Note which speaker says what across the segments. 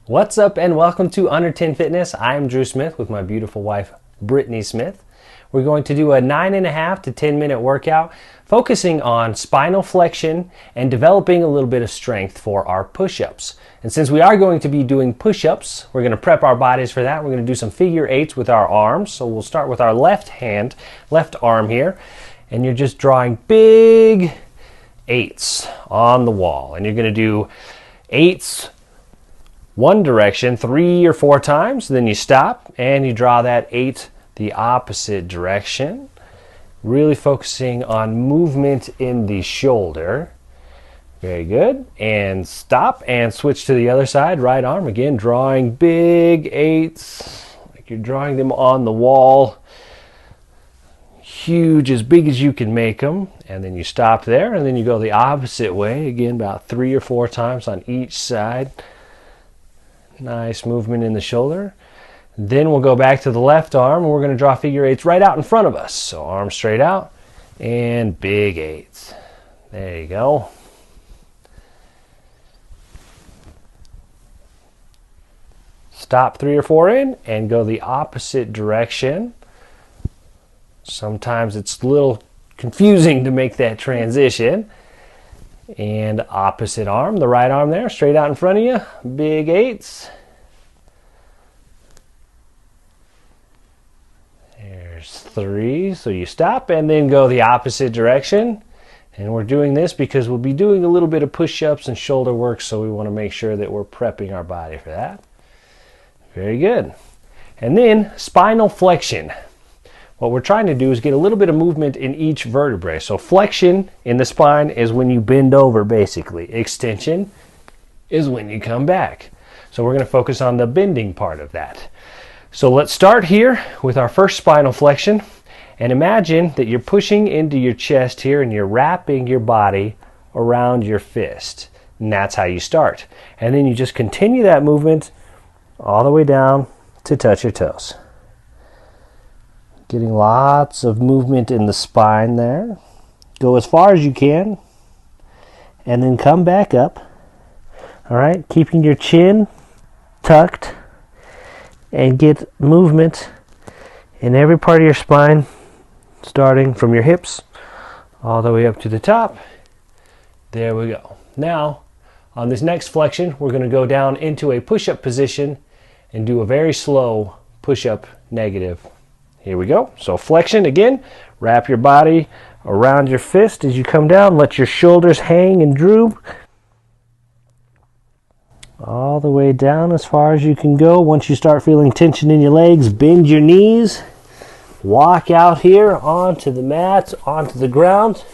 Speaker 1: What's up and welcome to Under 10 Fitness. I'm Drew Smith with my beautiful wife, Brittany Smith. We're going to do a 9.5 to 10 minute workout focusing on spinal flexion and developing a little bit of strength for our push-ups. And since we are going to be doing push-ups, we're going to prep our bodies for that. We're going to do some figure eights with our arms. So we'll start with our left arm here, and you're just drawing big eights on the wall. And you're going to do eights one direction 3 or 4 times, then you stop and you draw that 8 the opposite direction, really focusing on movement in the shoulder. Very good. And stop and switch to the other side. Right arm again, drawing big 8s like you're drawing them on the wall, huge, as big as you can make them. And then you stop there and then you go the opposite way again, about 3 or 4 times on each side. Nice movement in the shoulder. Then we'll go back to the left arm and we're going to draw figure eights right out in front of us. So arm straight out and big 8s. There you go. Stop 3 or 4 in and go the opposite direction. Sometimes it's a little confusing to make that transition. And opposite arm, the right arm there, straight out in front of you, big 8s. There's 3, so you stop and then go the opposite direction. And we're doing this because we'll be doing a little bit of push-ups and shoulder work, so we want to make sure that we're prepping our body for that. Very good. And then spinal flexion. What we're trying to do is get a little bit of movement in each vertebrae. So flexion in the spine is when you bend over, basically. Extension is when you come back. So we're going to focus on the bending part of that. So let's start here with our first spinal flexion. And imagine that you're pushing into your chest here and you're wrapping your body around your fist. And that's how you start. And then you just continue that movement all the way down to touch your toes. Getting lots of movement in the spine there. Go as far as you can and then come back up. All right, keeping your chin tucked and get movement in every part of your spine, starting from your hips all the way up to the top. There we go. Now, on this next flexion, we're going to go down into a push-up position and do a very slow push-up negative. Here we go. So flexion again, wrap your body around your fist as you come down. Let your shoulders hang and droop all the way down as far as you can go. Once you start feeling tension in your legs, bend your knees. Walk out here onto the mat, onto the ground.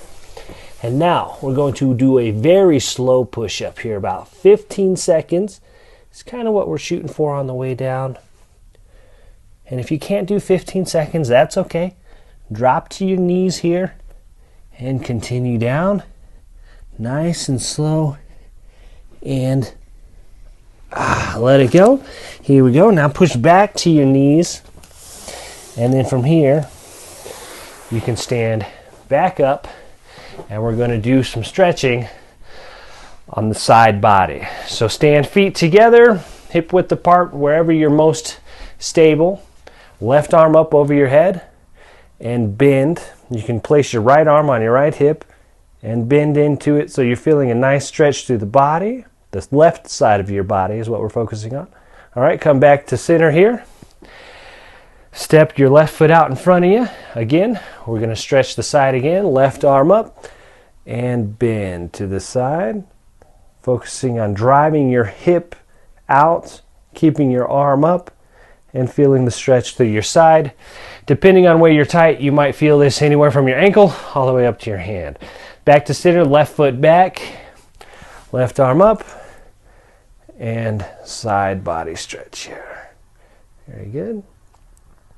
Speaker 1: And now we're going to do a very slow push-up here, about 15 seconds. It's kind of what we're shooting for on the way down. And if you can't do 15 seconds, that's okay. Drop to your knees here and continue down. Nice and slow. And let it go. Here we go. Now push back to your knees. And then from here, you can stand back up. And we're going to do some stretching on the side body. So stand feet together, hip width apart, wherever you're most stable. Left arm up over your head and bend. You can place your right arm on your right hip and bend into it so you're feeling a nice stretch through the body. The left side of your body is what we're focusing on. All right, come back to center here. Step your left foot out in front of you. Again, we're going to stretch the side again. Left arm up and bend to the side. Focusing on driving your hip out, keeping your arm up, and feeling the stretch through your side. Depending on where you're tight, you might feel this anywhere from your ankle all the way up to your hand. Back to center, left foot back, left arm up, and side body stretch here. Very good.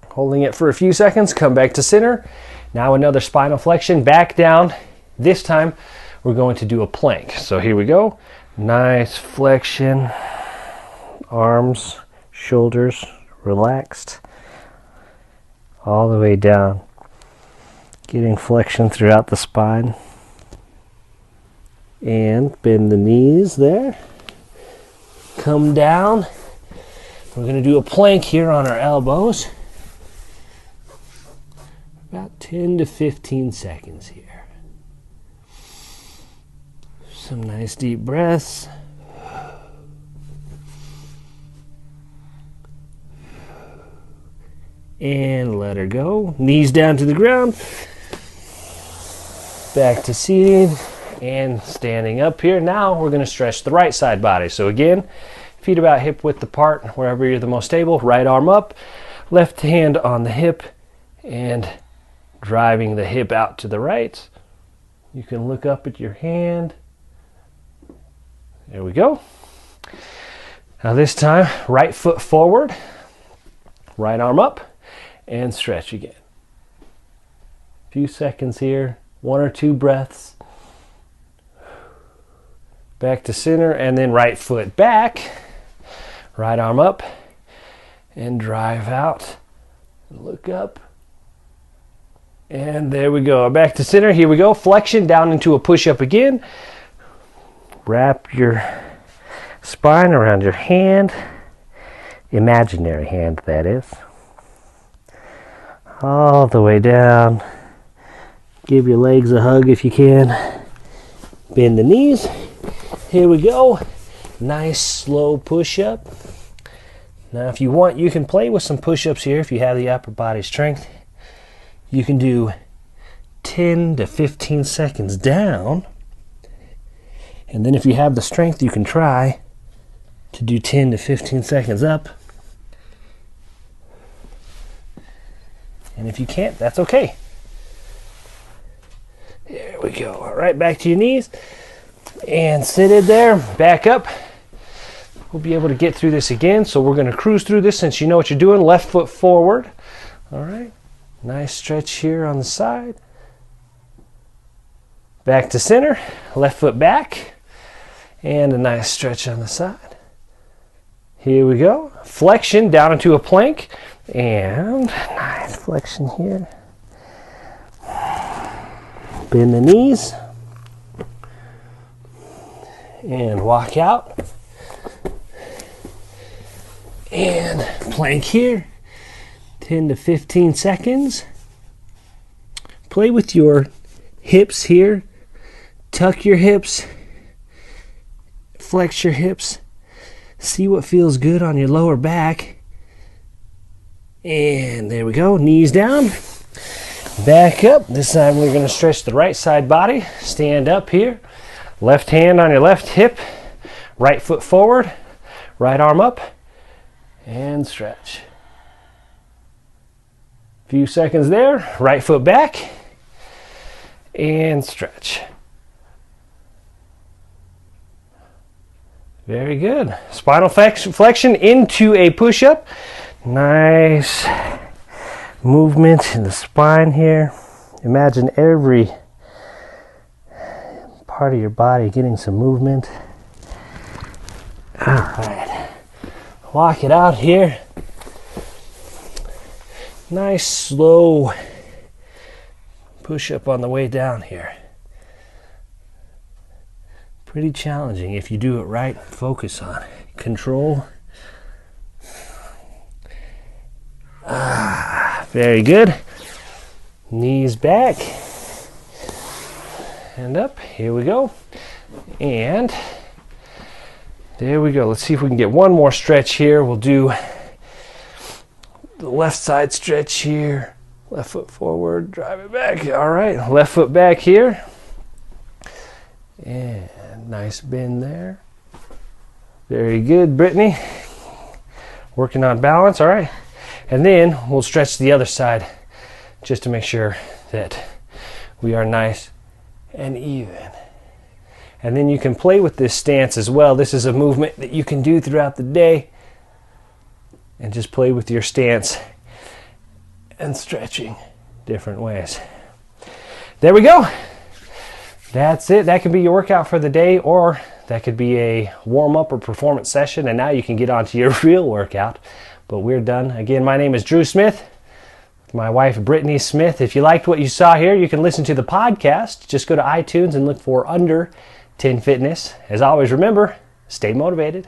Speaker 1: Holding it for a few seconds, come back to center. Now another spinal flexion, back down. This time we're going to do a plank. So here we go. Nice flexion, arms, shoulders relaxed all the way down, getting flexion throughout the spine. And bend the knees there. Come down We're going to do a plank here on our elbows. About 10 to 15 seconds here. Some nice deep breaths. And let her go. Knees down to the ground. Back to seated and standing up here. Now we're going to stretch the right side body. So again, feet about hip width apart, wherever you're the most stable. Right arm up, left hand on the hip, and driving the hip out to the right. You can look up at your hand. There we go. Now this time, right foot forward, right arm up, and stretch again. A few seconds here, 1 or 2 breaths. Back to center, and then right foot back, right arm up, and drive out. Look up. And there we go. Back to center. Here we go. Flexion down into a push-up again. Wrap your spine around your hand. Imaginary hand, that is. All the way down. Give your legs a hug if you can. Bend the knees. Here we go. Nice slow push-up. Now if you want, you can play with some push-ups here if you have the upper body strength. You can do 10 to 15 seconds down. And then if you have the strength, you can try to do 10 to 15 seconds up. And if you can't, that's okay. There we go. All right, back to your knees. And seated there, back up. We'll be able to get through this again. So we're going to cruise through this since you know what you're doing. Left foot forward. All right. Nice stretch here on the side. Back to center. Left foot back. And a nice stretch on the side. Here we go. Flexion down into a plank. And nice flexion here. Bend the knees. And walk out. And plank here. 10 to 15 seconds. Play with your hips here. Tuck your hips. Flex your hips. See what feels good on your lower back. And there we go. Knees down. Back up. This time we're going to stretch the right side body. Stand up here. Left hand on your left hip. Right foot forward. Right arm up. And stretch. Few seconds there. Right foot back. And stretch. Very good. Spinal flexion into a push-up. Nice movement in the spine here. Imagine every part of your body getting some movement. All right. Walk it out here. Nice slow push-up on the way down here. Pretty challenging if you do it right. Focus on it. Control. Very good. Knees back. And up. Here we go. And there we go. Let's see if we can get one more stretch here. We'll do the left side stretch here. Left foot forward. Drive it back. All right. Left foot back here. And nice bend there. Very good, Brittany. Working on balance. All right. And then we'll stretch the other side just to make sure that we are nice and even. And then you can play with this stance as well. This is a movement that you can do throughout the day. And just play with your stance and stretching different ways. There we go. That's it. That could be your workout for the day, or that could be a warm-up or performance session, and now you can get on to your real workout. But we're done. Again, my name is Drew Smith. My wife, Brittany Smith. If you liked what you saw here, you can listen to the podcast. Just go to iTunes and look for Under 10 Fitness. As always, remember, stay motivated.